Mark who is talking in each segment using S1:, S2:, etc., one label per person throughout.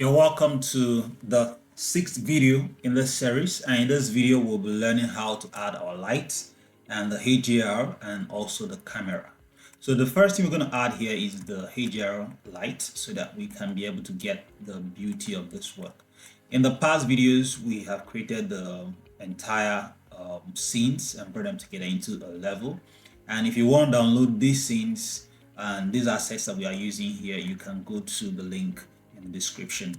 S1: You're welcome to the sixth video in this series, and in this video we'll be learning how to add our lights and the HDR and also the camera. So the first thing we're going to add here is the HDR light so that we can be able to get the beauty of this work. In the past videos we have created the entire scenes and brought them together into a level, and if you want to download these scenes and these assets that we are using here, you can go to the link in the description.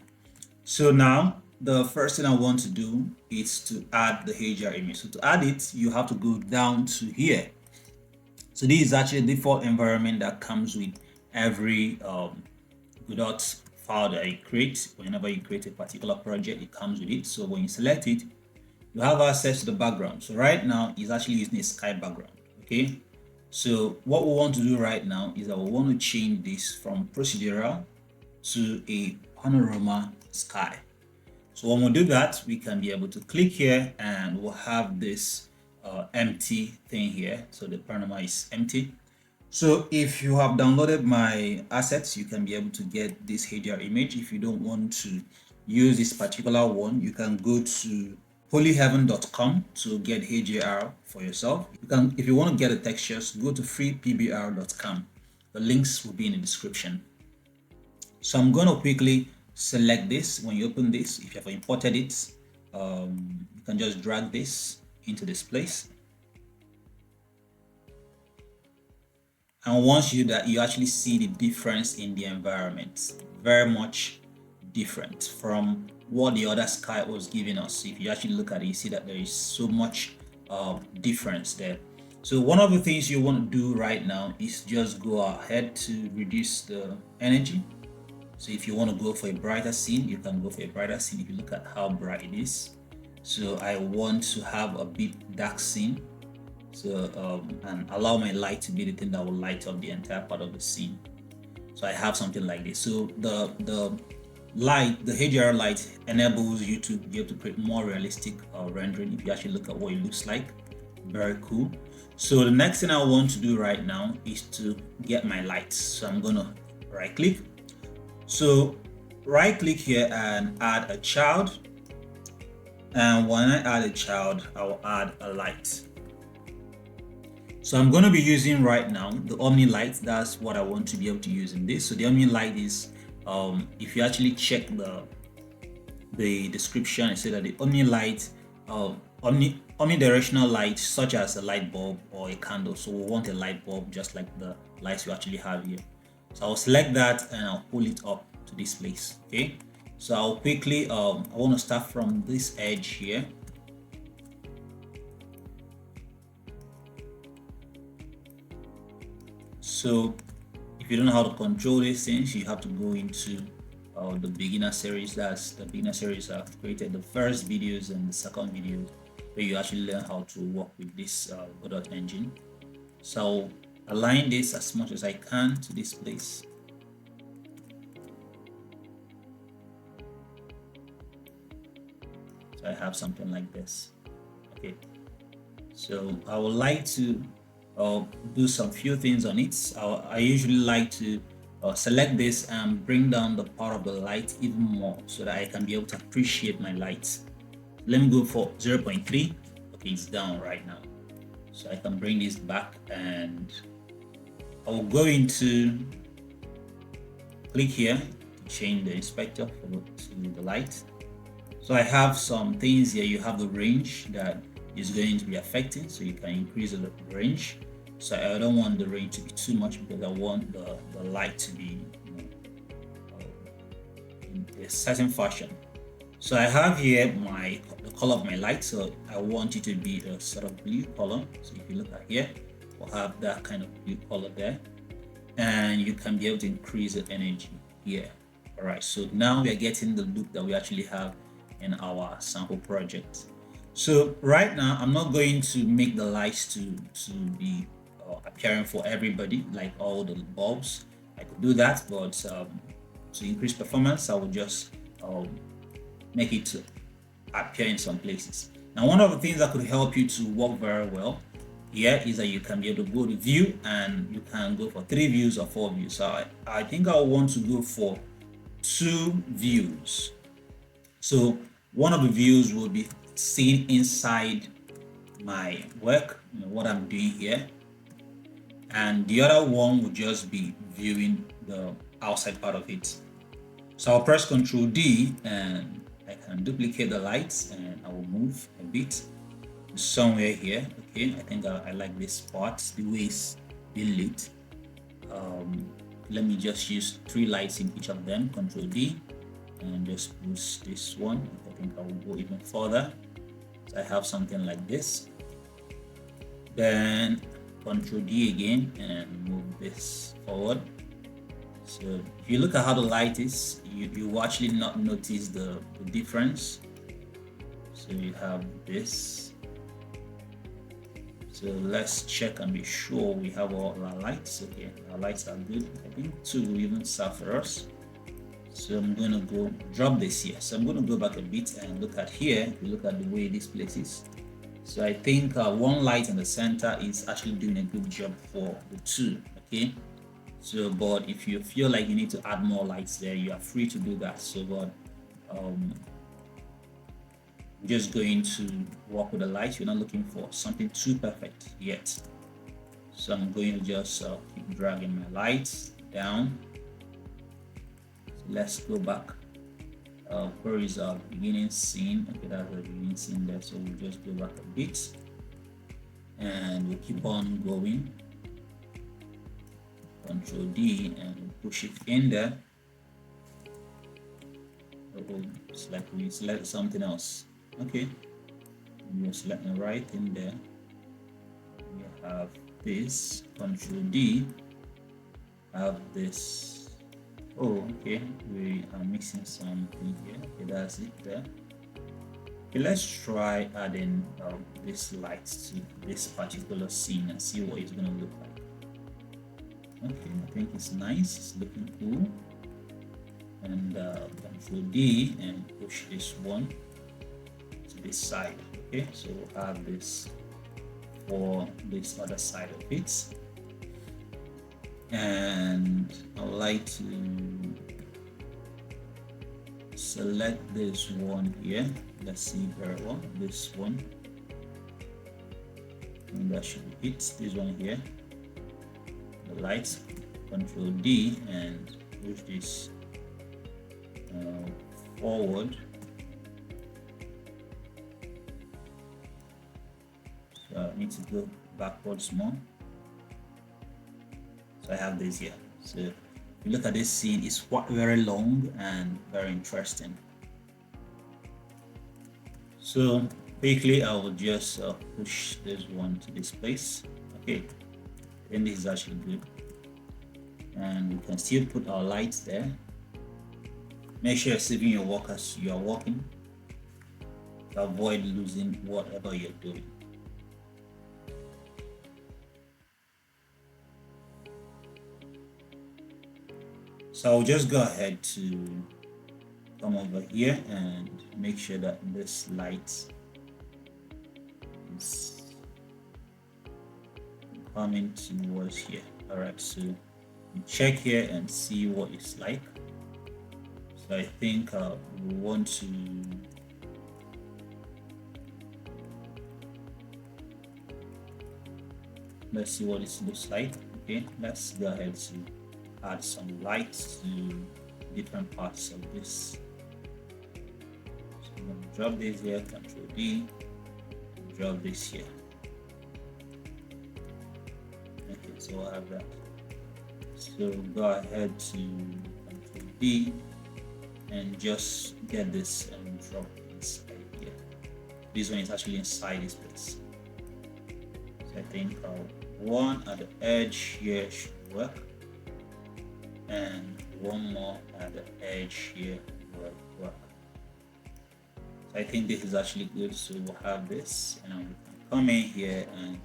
S1: So now the first thing I want to do is to add the HDR image. So to add it, you have to go down to here. So this is actually the default environment that comes with every Godot file that you create. Whenever you create a particular project, it comes with it. So when you select it, you have access to the background. So right now it's actually using a sky background. Okay, so what we want to do right now is that we want to change this from procedural to a panorama sky. So when we do that, we can be able to click here and we'll have this empty thing here. So the panorama is empty. So if you have downloaded my assets, you can be able to get this HDR image. If you don't want to use this particular one, you can go to polyheaven.com to get HDR for yourself. You can, if you want to get the textures, go to freepbr.com. The links will be in the description. So I'm going to quickly select this. When you open this, if you have imported it, you can just drag this into this place. And once you do that, you actually see the difference in the environment. Very much different from what the other sky was giving us. If you actually look at it, you see that there is so much difference there. So one of the things you want to do right now is just go ahead to reduce the energy. So if you want to go for a brighter scene, you can go for a brighter scene. If you look at how bright it is. So I want to have a bit dark scene. So and allow my light to be the thing that will light up the entire part of the scene. So I have something like this. So the light, the HDR light, enables you to be able to create more realistic rendering. If you actually look at what it looks like, very cool. So the next thing I want to do right now is to get my lights. So I'm gonna right click. So right click here and add a child. And when I add a child, I will add a light. So I'm going to be using right now the Omni light. That's what I want to be able to use in this. So the Omni light is, if you actually check the description, it says that the Omni light, omnidirectional light, such as a light bulb or a candle. So we want a light bulb just like the lights you actually have here. So I'll select that and I'll pull it up to this place. Okay, so I'll quickly I want to start from this edge here. So if you don't know how to control these things, you have to go into the beginner series. That's the beginner series I've created, the first videos and the second video where you actually learn how to work with this Godot engine. So I'll align this as much as I can to this place. So I have something like this. Okay, so I would like to do some few things on it. I usually like to select this and bring down the power of the light even more so that I can be able to appreciate my lights. Let me go for 0.3. Okay, it's down right now. So I can bring this back and I will go into click here to change the inspector to the light. So I have some things here. You have the range that is going to be affecting, so you can increase the range. So I don't want the range to be too much because I want the light to be, in a certain fashion. So I have here the color of my light. So I want it to be a sort of blue color. So if you look at here, we'll have that kind of blue color there, and you can be able to increase the energy here. All right, so now we are getting the look that we actually have in our sample project. So right now I'm not going to make the lights to be appearing for everybody like all the bulbs. I could do that, but to increase performance I will just make it to appear in some places. Now one of the things that could help you to work very well here is that you can be able to go to view and you can go for 3 views or 4 views. So I think I want to go for two views. So one of the views will be seen inside my work, what I'm doing here, and the other one will just be viewing the outside part of it. So I'll press Ctrl D and I can duplicate the lights and I will move a bit somewhere here. Okay, I think I like this part, the way it's been lit. Let me just use 3 lights in each of them. Ctrl D and just boost this one. I think I will go even further. So I have something like this. Then Ctrl D again and move this forward. So if you look at how the light is, you will actually not notice the difference. So you have this. So let's check and be sure we have all our lights. Okay, our lights are good. I think 2 will even serve for us. So I'm going to go drop this here. So I'm going to go back a bit and look at here. We look at the way this place is. So I think 1 light in the center is actually doing a good job for the 2. Okay. So, but if you feel like you need to add more lights there, you are free to do that. So, but I'm just going to work with the lights. You're not looking for something too perfect yet. So I'm going to just keep dragging my lights down. So let's go back. Where is our beginning scene? Okay, that's the beginning scene there. So we'll just go back a bit and we'll keep on going. Ctrl D and push it in there. Oh, it's like we select something else. Okay, we'll select the right in there. We have this. Ctrl D. Have this. Oh, okay. We are missing something here. Okay, that's it there. Okay, let's try adding this light to this particular scene and see what it's going to look like. Okay, I think it's nice. It's looking cool. And Ctrl D and push this one to this side. Okay, so we'll have this for this other side of it. And I would like to select this one here. Let's see very well. This one. And that should be it. This one here. The lights. Ctrl D and push this forward. So I need to go backwards more. So I have this here. So if you look at this scene, it's very long and very interesting. So quickly, I will just push this one to this place. Okay, then this is actually good. And we can still put our lights there. Make sure you're saving your work as you are working to avoid losing whatever you're doing. So I'll just go ahead to come over here and make sure that this light is coming towards here. Alright, so you check here and see what it's like. So I think we want to let's see what it looks like. Okay, let's go ahead to add some lights to different parts of this. So I'm going to drop this here, Ctrl D, drop this here. Okay, so I have that. So go ahead to Ctrl D and just get this and drop inside here. This one is actually inside this place. So I think one at the edge here should work. And one more at the edge here will work. So I think this is actually good. So we'll have this and we can come in here and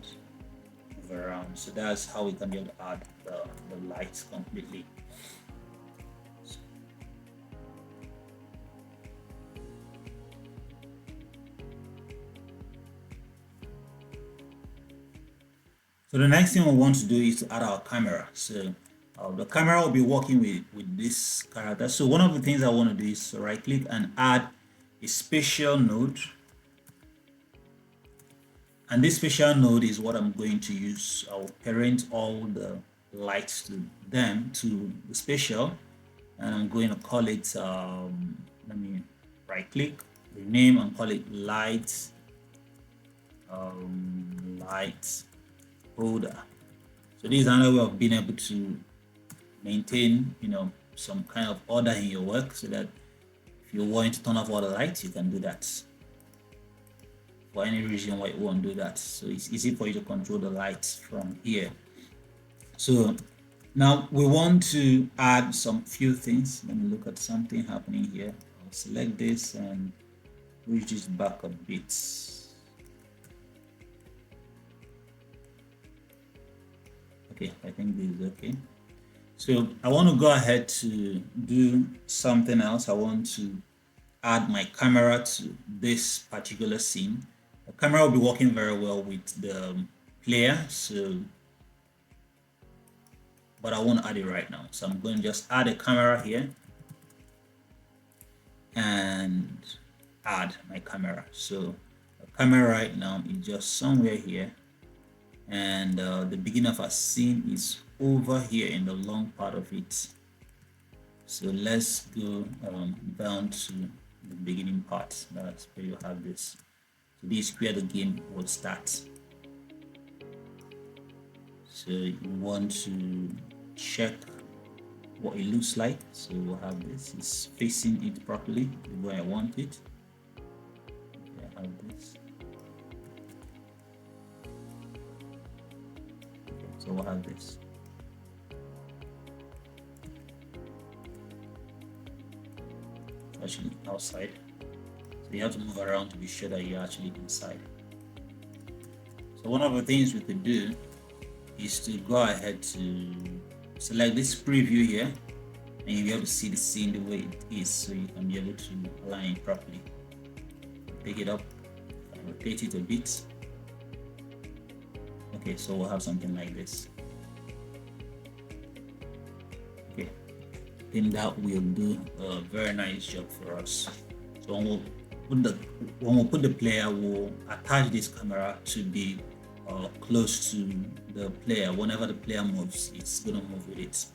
S1: move around. So that's how we can be able to add the lights completely. So the next thing we want to do is to add our camera. So the camera will be working with this character. So one of the things I want to do is right click and add a spatial node, and this spatial node is what I'm going to use. I'll parent all the lights to the spatial, and I'm going to call it let me right click, rename, and call it light light holder. So this is another way of being able to maintain, some kind of order in your work, so that if you want to turn off all the lights, you can do that. For any reason why you won't do that, so it's easy for you to control the lights from here. So now we want to add some few things. Let me look at something happening here. I'll select this and push this back a bit. Okay, I think this is okay. So I want to go ahead to do something else. I want to add my camera to this particular scene. The camera will be working very well with the player, but I won't add it right now. So I'm going to just add a camera here and add my camera. So the camera right now is just somewhere here, and the beginning of our scene is over here in the long part of it. So let's go down to the beginning part. That's where you have this. So this is where the game will start. So you want to check what it looks like. So we'll have this. It's facing it properly the way I want it. Okay, I have this. Okay, so we'll have this. Actually outside, so you have to move around to be sure that you're actually inside. So one of the things we could do is to go ahead to select this preview here, and you'll be able to see the scene the way it is, so you can be able to align it properly. Pick it up and rotate it a bit. Okay, so we'll have something like this. Okay, I think that will do a very nice job for us. So when we put the player, we'll attach this camera to be close to the player. Whenever the player moves, it's going to move with it.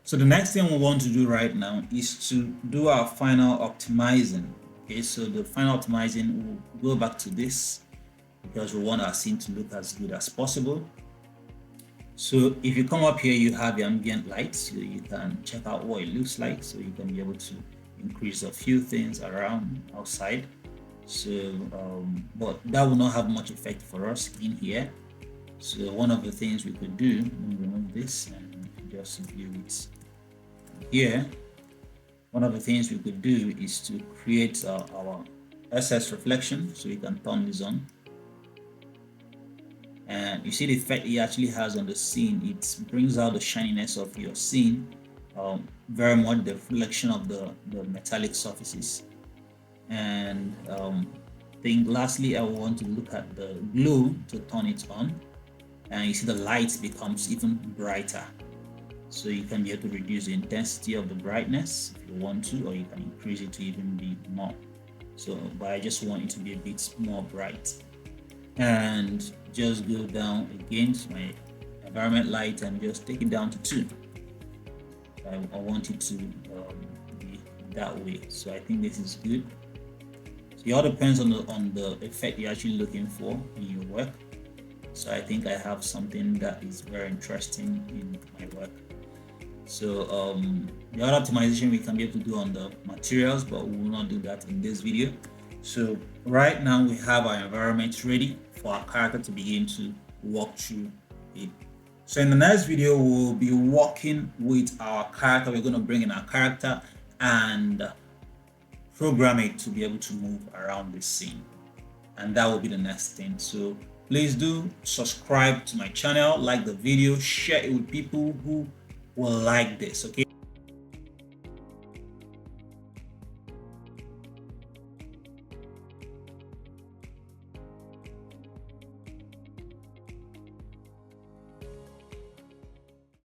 S1: So the next thing we want to do right now is to do our final optimizing. Okay, so the final optimizing, we'll go back to this because we want our scene to look as good as possible. So if you come up here, you have the ambient lights, so you can check out what it looks like. So you can be able to increase a few things around outside. So but that will not have much effect for us in here. So one of the things we could do, let me remove this and just view it here. One of the things we could do is to create our SS reflection. So you can turn this on, and you see the effect it actually has on the scene. It brings out the shininess of your scene, very much the reflection of the metallic surfaces. And lastly, I want to look at the glow to turn it on, and you see the light becomes even brighter. So you can be able to reduce the intensity of the brightness if you want to, or you can increase it to even be more. So, but I just want it to be a bit more bright. And just go down again to my environment light and just take it down to 2. I want it to be that way. So I think this is good. So it all depends on the effect you're actually looking for in your work. So I think I have something that is very interesting in my work. So the other optimization we can be able to do on the materials, but we will not do that in this video. So right now we have our environment ready for our character to begin to walk through it. So in the next video, we'll be working with our character. We're going to bring in our character and program it to be able to move around the scene. And that will be the next thing. So please do subscribe to my channel, like the video, share it with people who will like this, okay?